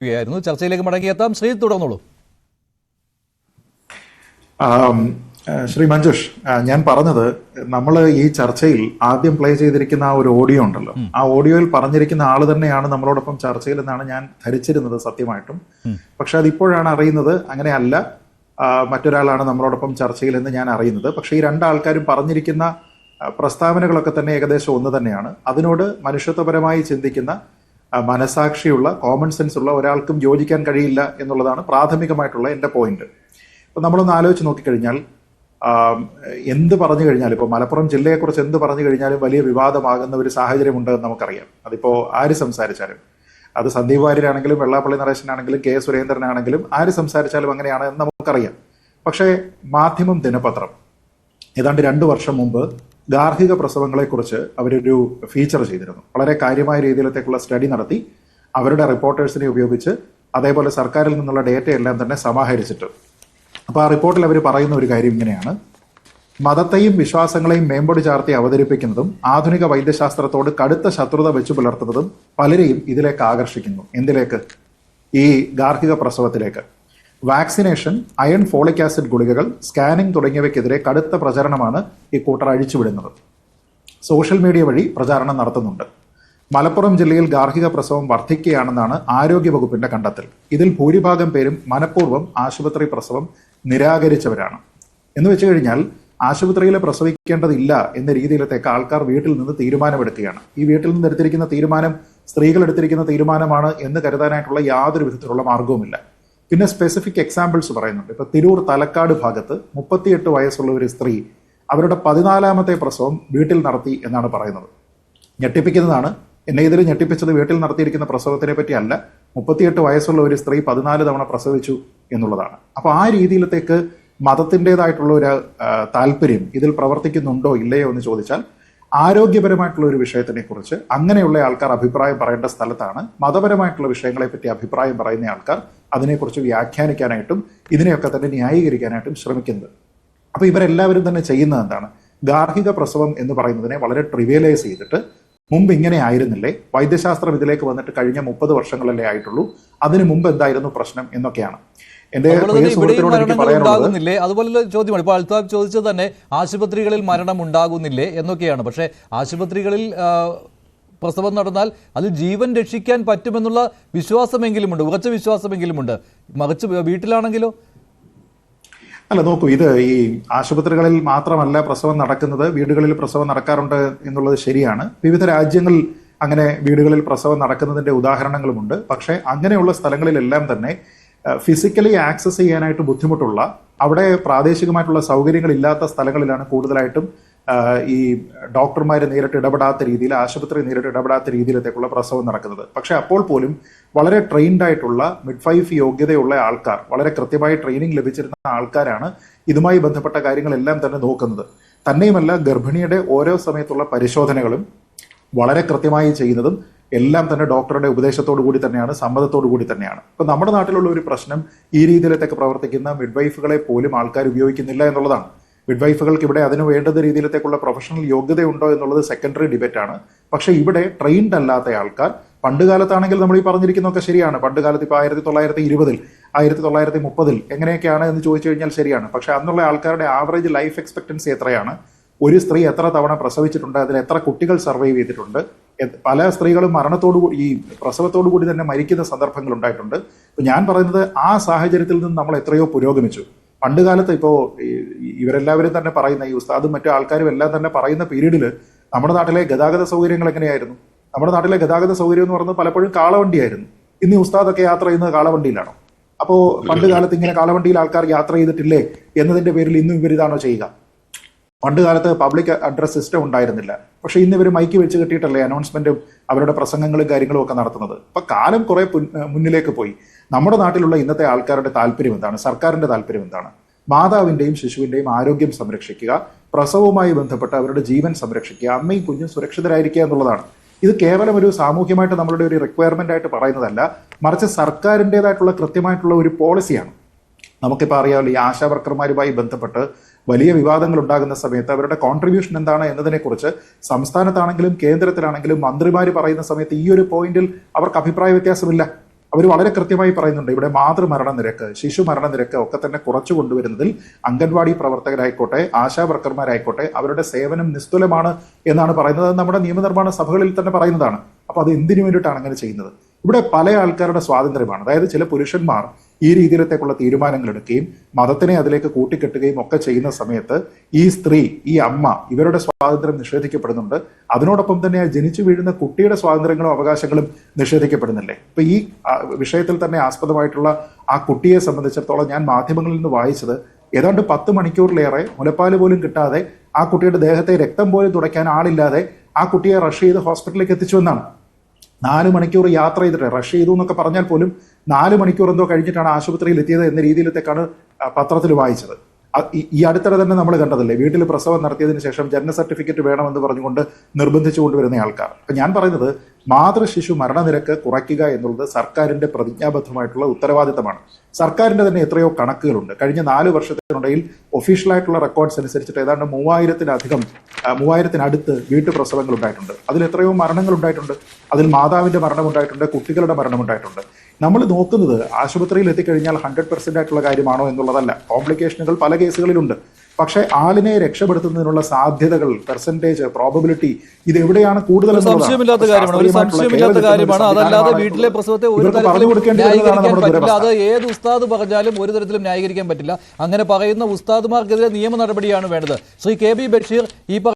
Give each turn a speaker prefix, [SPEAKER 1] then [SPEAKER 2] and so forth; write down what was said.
[SPEAKER 1] ചർച്ചയിലേക്ക് മടങ്ങിയെത്താം. ശ്രീ തുടർന്നോളൂ.
[SPEAKER 2] ശ്രീ മഞ്ജുഷ്, ഞാൻ പറഞ്ഞത് നമ്മൾ ഈ ചർച്ചയിൽ ആദ്യം പ്ലേ ചെയ്തിരിക്കുന്ന ആ ഒരു ഓഡിയോ ഉണ്ടല്ലോ, ആ ഓഡിയോയിൽ പറഞ്ഞിരിക്കുന്ന ആള് തന്നെയാണ് നമ്മളോടൊപ്പം ചർച്ചയിൽ എന്നാണ് ഞാൻ ധരിച്ചിരുന്നത് സത്യമായിട്ടും. പക്ഷെ അതിപ്പോഴാണ് അറിയുന്നത് അങ്ങനെയല്ല, മറ്റൊരാളാണ് നമ്മളോടൊപ്പം ചർച്ചയിൽ എന്ന് ഞാൻ അറിയുന്നത്. പക്ഷെ ഈ രണ്ടാൾക്കാരും പറഞ്ഞിരിക്കുന്ന പ്രസ്താവനകളൊക്കെ തന്നെ ഏകദേശം ഒന്ന് തന്നെയാണ്. അതിനോട് മനുഷ്യത്വപരമായി ചിന്തിക്കുന്ന, മനസാക്ഷിയുള്ള, കോമൺ സെൻസ് ഉള്ള ഒരാൾക്കും യോജിക്കാൻ കഴിയില്ല എന്നുള്ളതാണ് പ്രാഥമികമായിട്ടുള്ള എൻ്റെ പോയിന്റ്. ഇപ്പം നമ്മളൊന്ന് ആലോചിച്ച് നോക്കിക്കഴിഞ്ഞാൽ, എന്ത് പറഞ്ഞു കഴിഞ്ഞാലും, ഇപ്പോൾ മലപ്പുറം ജില്ലയെക്കുറിച്ച് എന്ത് പറഞ്ഞു കഴിഞ്ഞാലും വലിയ വിവാദമാകുന്ന ഒരു സാഹചര്യമുണ്ട് എന്ന് നമുക്കറിയാം. അതിപ്പോൾ ആര് സംസാരിച്ചാലും, അത് സന്ദീപ് വാര്യരാണെങ്കിലും വെള്ളാപ്പള്ളി നടേശനാണെങ്കിലും കെ സുരേന്ദ്രനാണെങ്കിലും ആര് സംസാരിച്ചാലും അങ്ങനെയാണ് എന്ന് നമുക്കറിയാം. പക്ഷേ മാധ്യമം ദിനപത്രം ഏതാണ്ട് 2 വർഷം മുമ്പ് ഗാർഹിക പ്രസവങ്ങളെക്കുറിച്ച് അവരൊരു ഫീച്ചർ ചെയ്തിരുന്നു. വളരെ കാര്യമായ രീതിയിലത്തേക്കുള്ള സ്റ്റഡി നടത്തി അവരുടെ റിപ്പോർട്ടേഴ്സിനെ ഉപയോഗിച്ച്, അതേപോലെ സർക്കാരിൽ നിന്നുള്ള ഡേറ്റയെല്ലാം തന്നെ സമാഹരിച്ചിട്ട്. അപ്പോൾ ആ റിപ്പോർട്ടിൽ അവർ പറയുന്ന ഒരു കാര്യം ഇങ്ങനെയാണ്: മതത്തെയും വിശ്വാസങ്ങളെയും മേമ്പൊടി ചാർത്തി അവതരിപ്പിക്കുന്നതും ആധുനിക വൈദ്യശാസ്ത്രത്തോട് കടുത്ത ശത്രുത വെച്ചു പുലർത്തുന്നതും പലരെയും ഇതിലേക്ക് ആകർഷിക്കുന്നു. എന്തിലേക്ക്? ഈ ഗാർഹിക പ്രസവത്തിലേക്ക്. വാക്സിനേഷൻ, അയൺ, ഫോളിക് ആസിഡ് ഗുളികകൾ, സ്കാനിംഗ് തുടങ്ങിയവയ്ക്കെതിരെ കടുത്ത പ്രചരണമാണ് ഈ കൂട്ടർ അഴിച്ചുവിടുന്നത്. സോഷ്യൽ മീഡിയ വഴി പ്രചാരണം നടത്തുന്നുണ്ട്. മലപ്പുറം ജില്ലയിൽ ഗാർഹിക പ്രസവം വർദ്ധിക്കുകയാണെന്നാണ് ആരോഗ്യവകുപ്പിന്റെ കണ്ടെത്തൽ. ഇതിൽ ഭൂരിഭാഗം പേരും മനഃപൂർവ്വം ആശുപത്രി പ്രസവം നിരാകരിച്ചവരാണ്. എന്ന് വെച്ച് കഴിഞ്ഞാൽ ആശുപത്രിയിൽ പ്രസവിക്കേണ്ടതില്ല എന്ന രീതിയിലത്തേക്ക് ആൾക്കാർ വീട്ടിൽ നിന്ന് തീരുമാനമെടുക്കുകയാണ്. ഈ വീട്ടിൽ നിന്ന് എടുത്തിരിക്കുന്ന തീരുമാനം സ്ത്രീകൾ എടുത്തിരിക്കുന്ന തീരുമാനമാണ് എന്ന് കരുതാനായിട്ടുള്ള യാതൊരു വിധത്തിലുള്ള മാർഗവുമില്ല. പിന്നെ സ്പെസിഫിക് എക്സാമ്പിൾസ് പറയുന്നുണ്ട്. ഇപ്പൊ തിരൂർ തലക്കാട് ഭാഗത്ത് 38 വയസ്സുള്ള ഒരു സ്ത്രീ അവരുടെ 14ാമത്തെ പ്രസവം വീട്ടിൽ നടത്തി എന്നാണ് പറയുന്നത്. ഞെട്ടിപ്പിക്കുന്നതാണ്. എന്നെ ഇതിൽ ഞെട്ടിപ്പിച്ചത് വീട്ടിൽ നടത്തിയിരിക്കുന്ന പ്രസവത്തിനെ പറ്റി അല്ല, 38 വയസ്സുള്ള ഒരു സ്ത്രീ 14 തവണ പ്രസവിച്ചു എന്നുള്ളതാണ്. അപ്പോൾ ആ രീതിയിലത്തേക്ക് മതത്തിൻ്റെതായിട്ടുള്ള ഒരു താല്പര്യം ഇതിൽ പ്രവർത്തിക്കുന്നുണ്ടോ ഇല്ലയോ എന്ന് ചോദിച്ചാൽ, ആരോഗ്യപരമായിട്ടുള്ള ഒരു വിഷയത്തിനെ കുറിച്ച് അങ്ങനെയുള്ള ആൾക്കാർ അഭിപ്രായം പറയേണ്ട സ്ഥലത്താണ് മതപരമായിട്ടുള്ള വിഷയങ്ങളെ പറ്റി അഭിപ്രായം പറയുന്ന ആൾക്കാർ അതിനെക്കുറിച്ച് വ്യാഖ്യാനിക്കാനായിട്ടും ഇതിനെയൊക്കെ തന്നെ ന്യായീകരിക്കാനായിട്ടും ശ്രമിക്കുന്നത്. അപ്പോൾ ഇവരെല്ലാവരും തന്നെ ചെയ്യുന്നത് എന്താണ്? ഗാർഹിക പ്രസവം എന്ന് പറയുന്നതിനെ വളരെ ട്രിവിയലൈസ് ചെയ്തിട്ട്, മുമ്പ് ഇങ്ങനെ ആയിരുന്നില്ലേ, വൈദ്യശാസ്ത്രം ഇതിലേക്ക് വന്നിട്ട് കഴിഞ്ഞ 30 വർഷങ്ങളല്ലേ ആയിട്ടുള്ളൂ, അതിനു മുമ്പ് എന്തായിരുന്നു പ്രശ്നം എന്നൊക്കെയാണ്.
[SPEAKER 1] ഉണ്ടാകുന്നില്ലേ? അതുപോലെ ചോദ്യമാണ് ഇപ്പോൾ അൽതാഫ് ചോദിച്ചത് തന്നെ, ആശുപത്രികളിൽ മരണം ഉണ്ടാകുന്നില്ലേ എന്നൊക്കെയാണ്. പക്ഷേ ആശുപത്രികളിൽ പ്രസവം നടന്നാൽ അത് ജീവൻ രക്ഷിക്കാൻ പറ്റുമെന്നുള്ള വിശ്വാസമെങ്കിലുമുണ്ട്, ഉറച്ച വിശ്വാസമെങ്കിലുമുണ്ട്. മറിച്ച് വീട്ടിലാണെങ്കിലോ?
[SPEAKER 2] അല്ല, നോക്കൂ, ഇത് ഈ ആശുപത്രികളിൽ മാത്രമല്ല പ്രസവം നടക്കുന്നത്, വീടുകളിൽ പ്രസവം നടക്കാറുണ്ട് എന്നുള്ളത് ശരിയാണ്. വിവിധ രാജ്യങ്ങളിൽ അങ്ങനെ വീടുകളിൽ പ്രസവം നടക്കുന്നതിൻ്റെ ഉദാഹരണങ്ങളുമുണ്ട്. പക്ഷേ അങ്ങനെയുള്ള സ്ഥലങ്ങളിലെല്ലാം തന്നെ ഫിസിക്കലി ആക്സസ് ചെയ്യാനായിട്ട് ബുദ്ധിമുട്ടുള്ള, അവിടെ പ്രാദേശികമായിട്ടുള്ള സൗകര്യങ്ങളില്ലാത്ത സ്ഥലങ്ങളിലാണ് കൂടുതലായിട്ടും ഈ ഡോക്ടർമാർ നേരിട്ട് ഇടപെടാത്ത രീതിയിൽ, ആശുപത്രി നേരിട്ട് ഇടപെടാത്ത രീതിയിലത്തേക്കുള്ള പ്രസവം നടക്കുന്നത്. പക്ഷെ അപ്പോൾ പോലും വളരെ ട്രെയിൻഡ് ആയിട്ടുള്ള മിഡ്വൈഫ് യോഗ്യതയുള്ള ആൾക്കാർ, വളരെ കൃത്യമായി ട്രെയിനിങ് ലഭിച്ചിരുന്ന ആൾക്കാരാണ് ഇതുമായി ബന്ധപ്പെട്ട കാര്യങ്ങളെല്ലാം തന്നെ നോക്കുന്നത്. തന്നെയുമല്ല, ഗർഭിണിയുടെ ഓരോ സമയത്തുള്ള പരിശോധനകളും വളരെ കൃത്യമായി ചെയ്യുന്നതും എല്ലാം തന്നെ ഡോക്ടറുടെ ഉപദേശത്തോടു കൂടി തന്നെയാണ്, സമ്മതത്തോടു കൂടി തന്നെയാണ്. ഇപ്പം നമ്മുടെ നാട്ടിലുള്ള ഒരു പ്രശ്നം, ഈ രീതിയിലത്തേക്ക് പ്രവർത്തിക്കുന്ന മിഡ്വൈഫുകളെ പോലും ആൾക്കാർ ഉപയോഗിക്കുന്നില്ല എന്നുള്ളതാണ്. മിഡ്വൈഫുകൾക്ക് ഇവിടെ അതിന് വേണ്ടത് രീതിയിലത്തേക്കുള്ള പ്രൊഫഷണൽ യോഗ്യതയുണ്ടോ എന്നുള്ളത് സെക്കൻഡറി ഡിബേറ്റാണ്. പക്ഷേ ഇവിടെ ട്രെയിൻഡ് അല്ലാത്ത ആൾക്കാർ, പണ്ട് കാലത്താണെങ്കിൽ നമ്മൾ ഈ പറഞ്ഞിരിക്കുന്നതൊക്കെ ശരിയാണ്. പണ്ട് കാലത്ത് ഇപ്പോൾ 1920-ൽ 1930-ൽ എങ്ങനെയൊക്കെയാണ് എന്ന് ചോദിച്ചു കഴിഞ്ഞാൽ ശരിയാണ്. പക്ഷെ അന്നുള്ള ആൾക്കാരുടെ ആവറേജ് ലൈഫ് എക്സ്പെക്ടൻസി എത്രയാണ്? ഒരു സ്ത്രീ എത്ര തവണ പ്രസവിച്ചിട്ടുണ്ട്? അതിൽ എത്ര കുട്ടികൾ സർവൈവ് ചെയ്തിട്ടുണ്ട്? പല സ്ത്രീകളും ഈ പ്രസവത്തോടു കൂടി തന്നെ മരിക്കുന്ന സന്ദർഭങ്ങൾ ഉണ്ടായിട്ടുണ്ട്. ഇപ്പം ഞാൻ പറയുന്നത്, ആ സാഹചര്യത്തിൽ നിന്ന് നമ്മൾ എത്രയോ പുരോഗമിച്ചു. പണ്ട് കാലത്ത് ഇപ്പോൾ ഇവരെല്ലാവരും തന്നെ പറയുന്ന, ഈ ഉസ്താദും മറ്റു ആൾക്കാരും എല്ലാം തന്നെ പറയുന്ന പീരീഡിൽ നമ്മുടെ നാട്ടിലെ ഗതാഗത സൗകര്യങ്ങൾ എങ്ങനെയായിരുന്നു? നമ്മുടെ നാട്ടിലെ ഗതാഗത സൗകര്യം എന്ന് പറയുന്നത് പലപ്പോഴും കാളവണ്ടിയായിരുന്നു. ഇന്ന് ഉസ്താദൊക്കെ യാത്ര ചെയ്യുന്നത് കാളവണ്ടിയിലാണോ? അപ്പോൾ പണ്ട് കാലത്ത് ഇങ്ങനെ കാളവണ്ടിയിൽ ആൾക്കാർ യാത്ര ചെയ്തിട്ടില്ലേ എന്നതിന്റെ പേരിൽ ഇന്നും ഇവരിതാണോ ചെയ്യുക? പണ്ട് കാലത്ത് പബ്ലിക് അഡ്രസ് സിസ്റ്റം ഉണ്ടായിരുന്നില്ല. പക്ഷെ ഇന്ന് ഇവർ മൈക്ക് വെച്ച് കെട്ടിയിട്ടല്ലേ അനൗൺസ്മെന്റും അവരുടെ പ്രസംഗങ്ങളും കാര്യങ്ങളും ഒക്കെ നടത്തുന്നത്. അപ്പൊ കാലം കുറെ മുന്നിലേക്ക് പോയി. നമ്മുടെ നാട്ടിലുള്ള ഇന്നത്തെ ആൾക്കാരുടെ താല്പര്യം എന്താണ്? സർക്കാരിന്റെ താല്പര്യം എന്താണ്? മാതാവിന്റെയും ശിശുവിന്റെയും ആരോഗ്യം സംരക്ഷിക്കുക, പ്രസവവുമായി ബന്ധപ്പെട്ട് അവരുടെ ജീവൻ സംരക്ഷിക്കുക, അമ്മയും കുഞ്ഞും സുരക്ഷിതരായിരിക്കുക എന്നുള്ളതാണ്. ഇത് കേവലം ഒരു സാമൂഹ്യമായിട്ട് നമ്മളുടെ ഒരു റിക്വയർമെന്റ് ആയിട്ട് പറയുന്നതല്ല, മറിച്ച് സർക്കാരിൻ്റെതായിട്ടുള്ള കൃത്യമായിട്ടുള്ള ഒരു പോളിസിയാണ്. നമുക്കിപ്പോൾ അറിയാമല്ലോ, ഈ ആശാ വർക്കർമാരുമായി ബന്ധപ്പെട്ട് വലിയ വിവാദങ്ങൾ ഉണ്ടാകുന്ന സമയത്ത് അവരുടെ കോൺട്രിബ്യൂഷൻ എന്താണ് എന്നതിനെക്കുറിച്ച് സംസ്ഥാനത്താണെങ്കിലും കേന്ദ്രത്തിലാണെങ്കിലും മന്ത്രിമാർ പറയുന്ന സമയത്ത് ഈ ഒരു പോയിന്റിൽ അവർക്ക് അഭിപ്രായ വ്യത്യാസമില്ല. അവർ വളരെ കൃത്യമായി പറയുന്നുണ്ട് ഇവിടെ മാതൃമരണ നിരക്ക്, ശിശു മരണ നിരക്ക് ഒക്കെ തന്നെ കുറച്ചു കൊണ്ടുവരുന്നതിൽ അംഗൻവാടി പ്രവർത്തകരായിക്കോട്ടെ, ആശാ വർക്കർമാരായിക്കോട്ടെ അവരുടെ സേവനം നിസ്തുലമാണ് എന്നാണ് പറയുന്നത്. അത് നമ്മുടെ നിയമനിർമ്മാണ സഭകളിൽ തന്നെ പറയുന്നതാണ്. അപ്പൊ അത് എന്തിനു വേണ്ടിയിട്ടാണ് അങ്ങനെ ചെയ്യുന്നത്? ഇവിടെ പല ആൾക്കാരുടെ സ്വാതന്ത്ര്യമാണ്. അതായത് ചില പുരുഷന്മാർ ഈ രീതിയിലത്തേക്കുള്ള തീരുമാനങ്ങൾ എടുക്കുകയും മതത്തിനെ അതിലേക്ക് കൂട്ടിക്കെട്ടുകയും ഒക്കെ ചെയ്യുന്ന സമയത്ത് ഈ സ്ത്രീ, ഈ അമ്മ, ഇവരുടെ സ്വാതന്ത്ര്യം നിഷേധിക്കപ്പെടുന്നുണ്ട്. അതിനോടൊപ്പം തന്നെ ജനിച്ചു വീഴുന്ന കുട്ടിയുടെ സ്വാതന്ത്ര്യങ്ങളും അവകാശങ്ങളും നിഷേധിക്കപ്പെടുന്നില്ലേ? ഇപ്പൊ ഈ വിഷയത്തിൽ തന്നെ ആസ്പദമായിട്ടുള്ള ആ കുട്ടിയെ സംബന്ധിച്ചിടത്തോളം ഞാൻ മാധ്യമങ്ങളിൽ നിന്ന് വായിച്ചത് ഏതാണ്ട് 10 മണിക്കൂറിലേറെ മുലപ്പാല് പോലും കിട്ടാതെ ആ കുട്ടിയുടെ ദേഹത്തെ രക്തം പോലും തുടയ്ക്കാൻ ആളില്ലാതെ ആ കുട്ടിയെ റഷ് ചെയ്ത് ഹോസ്പിറ്റലിലേക്ക് എത്തിച്ചു എന്നാണ്. 4 മണിക്കൂർ യാത്ര ചെയ്തിട്ട് റഷ് ചെയ്തു എന്നൊക്കെ പറഞ്ഞാൽ പോലും 4 മണിക്കൂർ എന്തോ കഴിഞ്ഞിട്ടാണ് ആശുപത്രിയിൽ എത്തിയത് എന്ന രീതിയിലത്തേക്കാണ് പത്രത്തിൽ വായിച്ചത്. ഈ അടുത്തിടെ തന്നെ നമ്മൾ കണ്ടതല്ലേ, വീട്ടിൽ പ്രസവം നടത്തിയതിനു ശേഷം ജനന സർട്ടിഫിക്കറ്റ് വേണമെന്ന് പറഞ്ഞുകൊണ്ട് നിർബന്ധിച്ചു കൊണ്ടുവരുന്ന ആൾക്കാർ. അപ്പൊ ഞാൻ പറയുന്നത് മാതൃശിശു മരണനിരക്ക് കുറയ്ക്കുക എന്നുള്ളത് സർക്കാരിന്റെ പ്രതിജ്ഞാബദ്ധമായിട്ടുള്ള ഉത്തരവാദിത്തമാണ്. സർക്കാരിന്റെ തന്നെ എത്രയോ കണക്കുകളുണ്ട്. കഴിഞ്ഞ 4 വർഷത്തിനിടയിൽ ഒഫീഷ്യലായിട്ടുള്ള റെക്കോർഡ്സ് അനുസരിച്ചിട്ട് ഏതാണ്ട് 3000-ത്തിനടുത്ത് വീട്ടുപ്രസവങ്ങൾ ഉണ്ടായിട്ടുണ്ട്. അതിൽ എത്രയോ മരണങ്ങൾ ഉണ്ടായിട്ടുണ്ട്. അതിൽ മാതാവിന്റെ മരണം ഉണ്ടായിട്ടുണ്ട്, കുട്ടികളുടെ മരണം ഉണ്ടായിട്ടുണ്ട്. നമ്മൾ നോക്കുന്നത് ആശുപത്രിയിൽ എത്തിക്കഴിഞ്ഞാൽ 100% ആയിട്ടുള്ള കാര്യമാണോ എന്നുള്ളതല്ല. കോംപ്ലിക്കേഷനുകൾ പല കേസുകളിലുണ്ട്. പക്ഷേ ആളിനെ രക്ഷപ്പെടുത്തുന്നതിനുള്ള സാധ്യതകൾ, പെർസെന്റേജ്, പ്രോബബിലിറ്റി ഇത് എവിടെയാണ് കൂടുതൽ
[SPEAKER 1] സംശയമില്ലാത്ത കാര്യമാണ്. അതല്ലാതെ വീട്ടിലെ പ്രസവത്തെ ഒരു തരത്തിലും ന്യായീകരിക്കാൻ പറ്റില്ല. അത് ഏത് ഉസ്താദ് പറഞ്ഞാലും ഒരു തരത്തിലും ന്യായീകരിക്കാൻ പറ്റില്ല. അങ്ങനെ പറയുന്ന ഉസ്താദുമാർക്കെതിരെ നിയമ നടപടിയാണ് വേണ്ടത്. ശ്രീ കെ ബി ബഷീർ, ഈ